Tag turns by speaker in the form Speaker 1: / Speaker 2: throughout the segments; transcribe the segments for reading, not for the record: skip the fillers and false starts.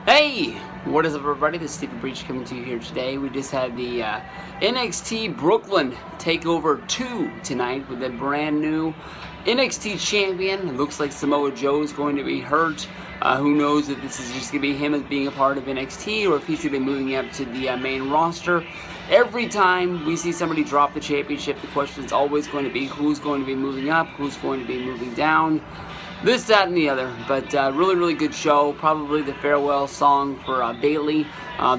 Speaker 1: Hey, what is up everybody? This is Stephen Breach coming to you here today. We just had the NXT Brooklyn Takeover 2 tonight with a brand new NXT champion. It looks like Samoa Joe is going to be hurt. Who knows if this is just going to be him as being a part of NXT or if he's going to be moving up to the main roster. Every time we see somebody drop the championship, the question is always going to be who's going to be moving up, who's going to be moving down. This, that, and the other, but really good show. Probably the farewell song for Bayley.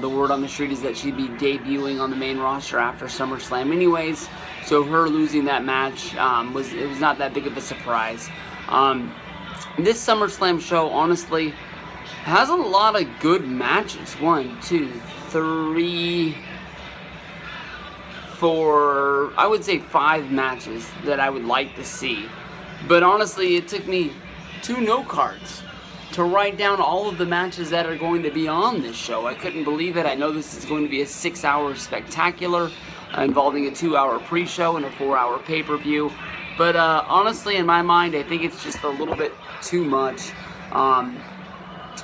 Speaker 1: The word on the street is that she'd be debuting on the main roster after SummerSlam anyways, so her losing that match was not that big of a surprise. This SummerSlam show, honestly, has a lot of good matches. 1, 2, 3, 4, I would say 5 matches that I would like to see. But honestly, it took me 2 note cards to write down all of the matches that are going to be on this show. I couldn't believe it. I know this is going to be a 6-hour spectacular involving a 2-hour pre-show and a 4-hour pay-per-view. But honestly, in my mind, I think it's just a little bit too much.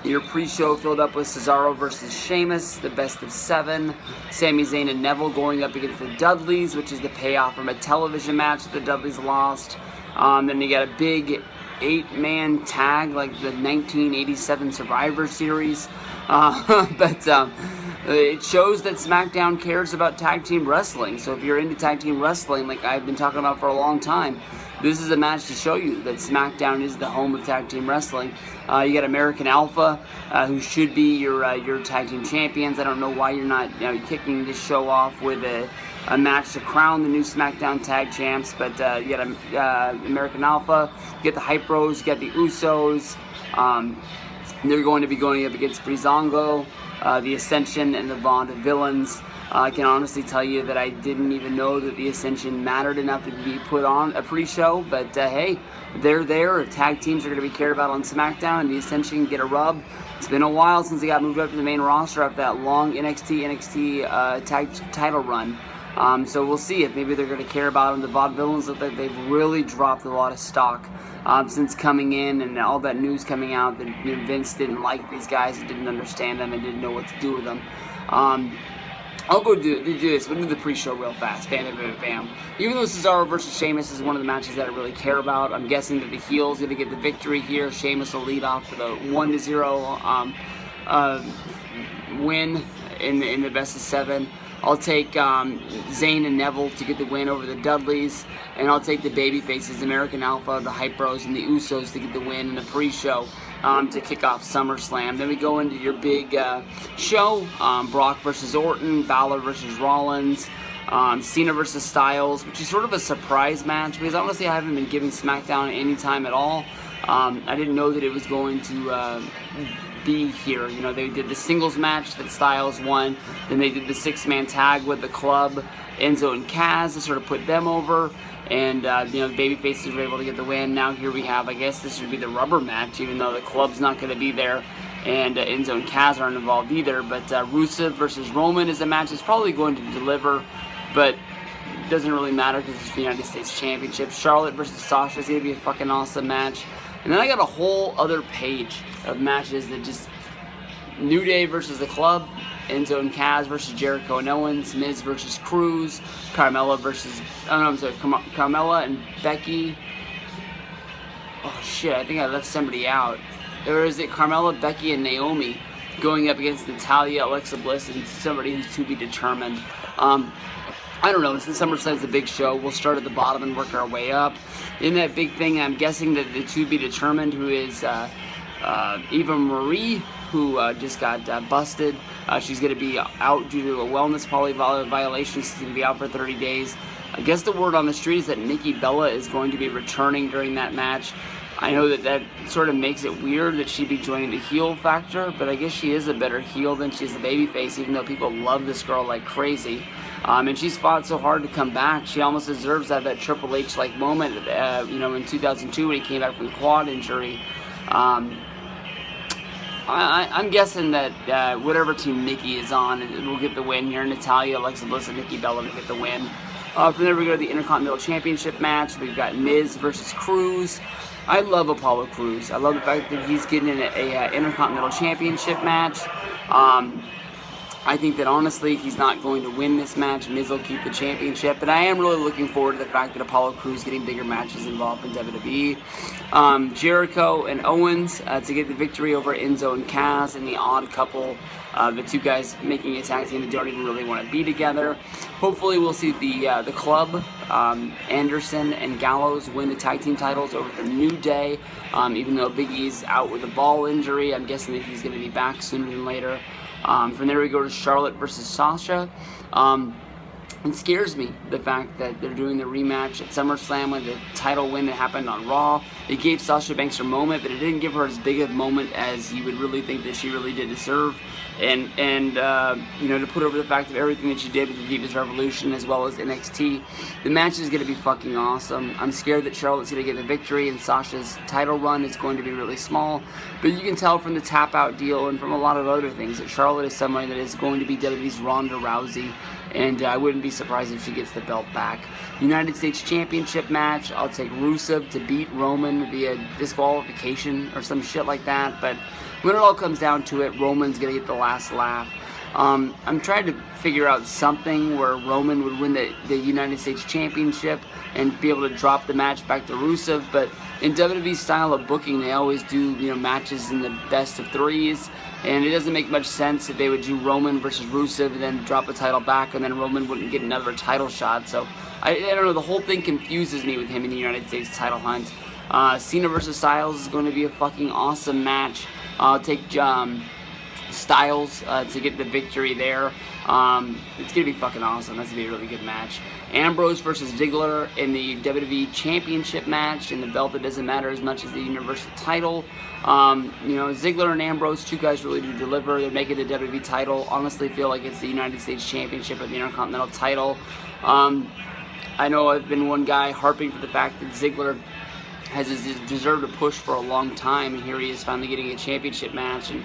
Speaker 1: Your pre-show filled up with Cesaro versus Sheamus, the best of 7. Sami Zayn and Neville going up against the Dudleys, which is the payoff from a television match that the Dudleys lost. Then you got a big 8-man tag like the 1987 Survivor Series. It shows that SmackDown cares about tag team wrestling. So if you're into tag team wrestling, like I've been talking about for a long time, this is a match to show you that SmackDown is the home of tag team wrestling. You got American Alpha, who should be your tag team champions. I don't know why you're not kicking this show off with a match to crown the new SmackDown Tag Champs, but you got American Alpha, you get the Hype Bros, you got the Usos. They're going to be going up against Breezango, the Ascension, and the Vaudevillains. I can honestly tell you that I didn't even know that the Ascension mattered enough to be put on a pre-show, but hey, they're there. If tag teams are going to be cared about on SmackDown and the Ascension can get a rub. It's been a while since they got moved up to the main roster after that long NXT tag title run. So we'll see if maybe they're going to care about them. The Vaudevillains look like they've really dropped a lot of stock since coming in and all that news coming out that Vince didn't like these guys and didn't understand them and didn't know what to do with them. I'll go do this. We'll do the pre-show real fast. Bam, bam, bam, bam. Even though Cesaro versus Sheamus is one of the matches that I really care about, I'm guessing that the heel's going to get the victory here. Sheamus will lead off for the 1-0 win in the best of 7. I'll take Zayn and Neville to get the win over the Dudleys, and I'll take the babyfaces, American Alpha, the Hype Bros, and the Usos to get the win in the pre-show to kick off SummerSlam. Then we go into your big show, Brock versus Orton, Balor versus Rollins, Cena versus Styles, which is sort of a surprise match because honestly I haven't been giving SmackDown any time at all. I didn't know that it was going to be here. They did the singles match that Styles won, then they did the 6-man tag with the Club, Enzo and Kaz, to sort of put them over, and the babyfaces were able to get the win. Now here we have, I guess this would be the rubber match, even though the Club's not going to be there, and Enzo and Kaz aren't involved either, but Rusev versus Roman is a match that's probably going to deliver, but it doesn't really matter because it's the United States Championship. Charlotte versus Sasha is going to be a fucking awesome match. And then I got a whole other page of matches that just New Day versus the Club, Enzo and Kaz versus Jericho and Owens, Miz versus Cruz, Carmella and Becky. Oh shit, I think I left somebody out. Or is it Carmella, Becky, and Naomi going up against Natalya, Alexa Bliss, and somebody who's to be determined. I don't know, since SummerSlam's a big show, we'll start at the bottom and work our way up. In that big thing, I'm guessing that the to be determined, who is Eva Marie, who just got busted. She's going to be out due to a wellness violation. She's going to be out for 30 days. I guess the word on the street is that Nikki Bella is going to be returning during that match. I know that sort of makes it weird that she'd be joining the heel factor, but I guess she is a better heel than she's a babyface, even though people love this girl like crazy. And she's fought so hard to come back. She almost deserves that Triple H-like moment, in 2002 when he came back from the quad injury. I'm guessing that whatever team Nikki is on will get the win here. Natalya, Alexa Bliss, and Nikki Bella will get the win. From there we go to the Intercontinental Championship match. We've got Miz versus Cruz. I love Apollo Crews. I love the fact that he's getting in a Intercontinental Championship match. I think that honestly he's not going to win this match. Miz will keep the championship, but I am really looking forward to the fact that Apollo Crews getting bigger matches involved in WWE. Jericho and Owens to get the victory over Enzo and Cass and the Odd Couple. The two guys making a tag team that don't even really want to be together. Hopefully we'll see the club, Anderson and Gallows, win the tag team titles over the New Day. Even though Big E's out with a ball injury, I'm guessing that he's going to be back sooner than later. From there we go to Charlotte versus Sasha. It scares me, the fact that they're doing the rematch at SummerSlam with the title win that happened on Raw. It gave Sasha Banks her moment, but it didn't give her as big a moment as you would really think that she really did deserve. And you know, to put over the fact of everything that she did with the Divas Revolution as well as NXT, the match is going to be fucking awesome. I'm scared that Charlotte's going to get the victory and Sasha's title run is going to be really small. But you can tell from the tap-out deal and from a lot of other things that Charlotte is somebody that is going to be WWE's Ronda Rousey. And I wouldn't be surprised if she gets the belt back. United States Championship match, I'll take Rusev to beat Roman via disqualification or some shit like that. But when it all comes down to it, Roman's going to get the last laugh. I'm trying to figure out something where Roman would win the United States Championship and be able to drop the match back to Rusev. But in WWE's style of booking, they always do, you know, matches in the best of threes. And it doesn't make much sense if they would do Roman versus Rusev and then drop the title back and then Roman wouldn't get another title shot. So, I don't know, the whole thing confuses me with him in the United States title hunt. Cena versus Styles is going to be a fucking awesome match. I'll take Styles to get the victory there. It's going to be fucking awesome. That's going to be a really good match. Ambrose versus Ziggler in the WWE Championship match, and the belt that doesn't matter as much as the Universal title. You know, Ziggler and Ambrose, two guys really do deliver. They're making the WWE title. Honestly, feel like it's the United States Championship or the Intercontinental title. I know I've been one guy harping for the fact that Ziggler has deserved a push for a long time, and here he is finally getting a championship match, and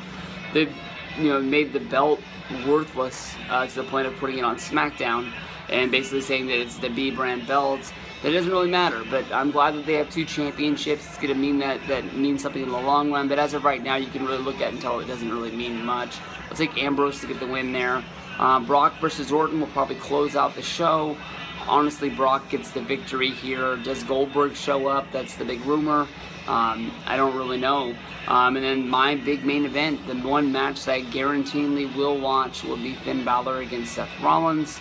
Speaker 1: they've, you know, made the belt worthless to the point of putting it on SmackDown and basically saying that it's the B brand belt. That doesn't really matter, but I'm glad that they have two championships. It's going to mean that means something in the long run, but as of right now, you can really look at it and tell it doesn't really mean much. I'll take Ambrose to get the win there. Brock versus Orton will probably close out the show. Honestly, Brock gets the victory here. Does Goldberg show up? That's the big rumor. I don't really know. And then my big main event, the one match that I guaranteedly will watch, will be Finn Balor against Seth Rollins.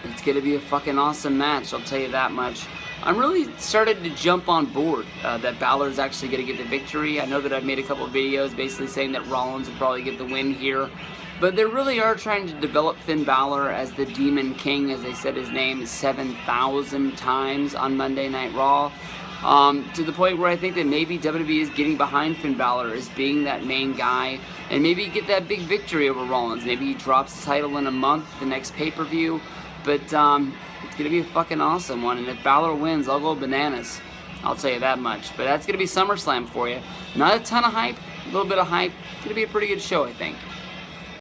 Speaker 1: It's going to be a fucking awesome match, I'll tell you that much. I'm really started to jump on board that Balor is actually going to get the victory. I know that I've made a couple of videos basically saying that Rollins will probably get the win here. But they really are trying to develop Finn Balor as the Demon King, as they said his name 7,000 times on Monday Night Raw. To the point where I think that maybe WWE is getting behind Finn Balor as being that main guy, and maybe get that big victory over Rollins. Maybe he drops the title in a month, the next pay-per-view, but it's going to be a fucking awesome one, and if Balor wins, I'll go bananas. I'll tell you that much. But that's going to be SummerSlam for you. Not a ton of hype, a little bit of hype. It's going to be a pretty good show, I think.